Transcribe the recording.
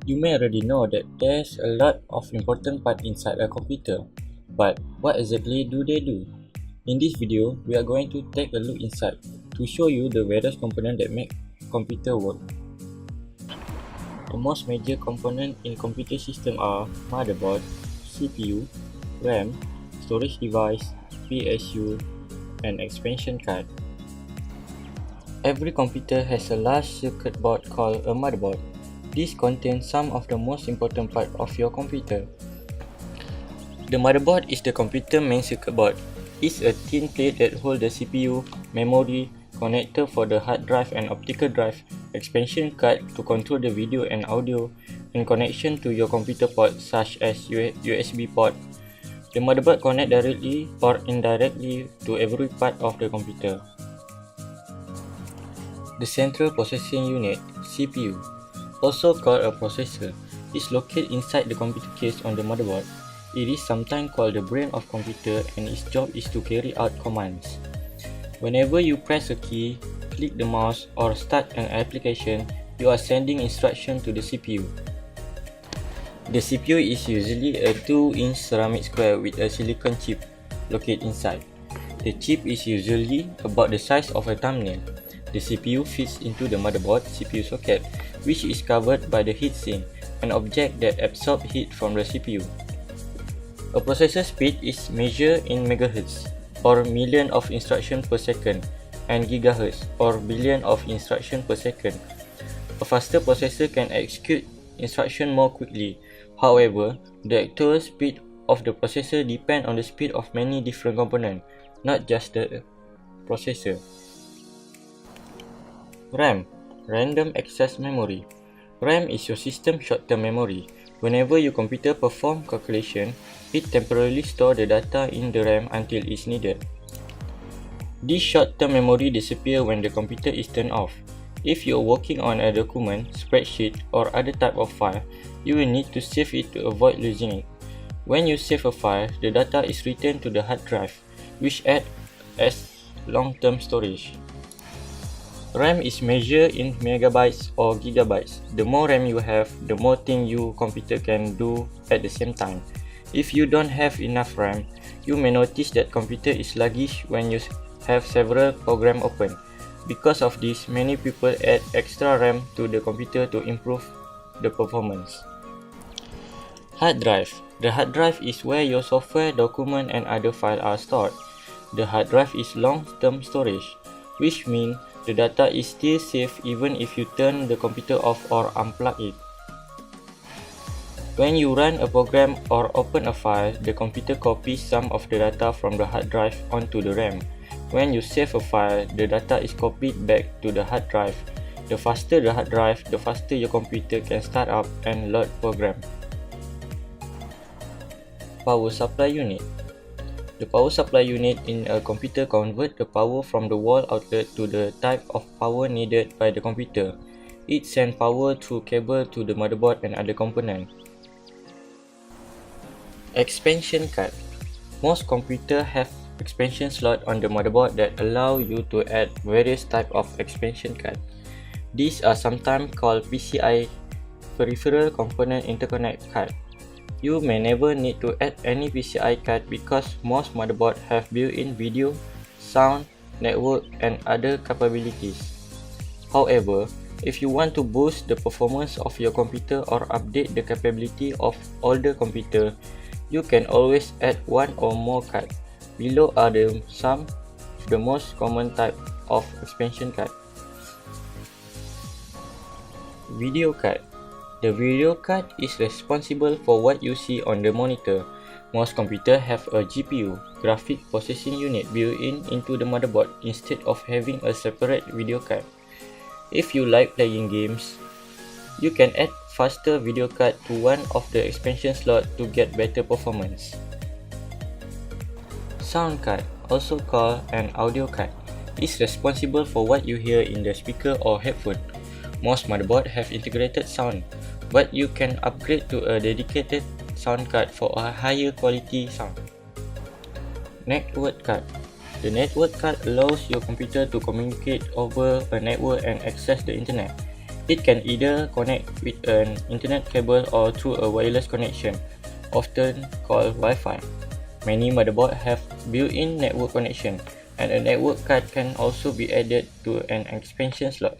You may already know that there's a lot of important parts inside a computer, but what exactly do they do? In this video, we are going to take a look inside to show you the various components that make computer work. The most major components in computer system are motherboard, CPU, RAM, storage device, PSU, and expansion card. Every computer has a large circuit board called a motherboard. This contains some of the most important parts of your computer. The motherboard is the computer main circuit board. It's a thin plate that holds the CPU, memory, connector for the hard drive and optical drive, expansion card to control the video and audio, and connection to your computer port such as USB port. The motherboard connects directly or indirectly to every part of the computer. The Central Processing Unit (CPU), also called a processor, is located inside the computer case on the motherboard. It is sometimes called the brain of computer and its job is to carry out commands. Whenever you press a key, click the mouse or start an application, you are sending instruction to the CPU. The CPU is usually a 2-inch ceramic square with a silicon chip located inside. The chip is usually about the size of a thumbnail. The CPU fits into the motherboard CPU socket, which is covered by the heatsink, an object that absorbs heat from the CPU. A processor speed is measured in megahertz, or million of instructions per second, and gigahertz, or billion of instructions per second. A faster processor can execute instructions more quickly. However, the actual speed of the processor depends on the speed of many different components, not just the processor. RAM, Random Access Memory. RAM is your system short-term memory. Whenever your computer performs calculation, it temporarily stores the data in the RAM until it's needed. This short-term memory disappears when the computer is turned off. If you're working on a document, spreadsheet, or other type of file, you will need to save it to avoid losing it. When you save a file, the data is returned to the hard drive, which acts as long-term storage. RAM is measured in megabytes or gigabytes. The more RAM you have, the more things your computer can do at the same time. If you don't have enough RAM, you may notice that computer is sluggish when you have several programs open. Because of this, many people add extra RAM to the computer to improve the performance. Hard drive. The hard drive is where your software, document, and other files are stored. The hard drive is long-term storage, which means the data is still safe even if you turn the computer off or unplug it. When you run a program or open a file, the computer copies some of the data from the hard drive onto the RAM. When you save a file, the data is copied back to the hard drive. The faster the hard drive, the faster your computer can start up and load programs. Power Supply Unit. The power supply unit in a computer converts the power from the wall outlet to the type of power needed by the computer. It sends power through cable to the motherboard and other components. Expansion card. Most computers have expansion slots on the motherboard that allow you to add various types of expansion cards. These are sometimes called PCI, Peripheral Component Interconnect card. You may never need to add any PCI card because most motherboards have built-in video, sound, network, and other capabilities. However, if you want to boost the performance of your computer or update the capability of older computer, you can always add one or more cards. Below are some of the most common type of expansion card. Video card. The video card is responsible for what you see on the monitor. Most computers have a GPU, Graphic Processing Unit, built-in into the motherboard instead of having a separate video card. If you like playing games, you can add faster video card to one of the expansion slots to get better performance. Sound card, also called an audio card, is responsible for what you hear in the speaker or headphone. Most motherboards have integrated sound, but you can upgrade to a dedicated sound card for a higher quality sound. Network card. The network card allows your computer to communicate over a network and access the internet. It can either connect with an internet cable or through a wireless connection, often called Wi-Fi. Many motherboards have built-in network connection, and a network card can also be added to an expansion slot.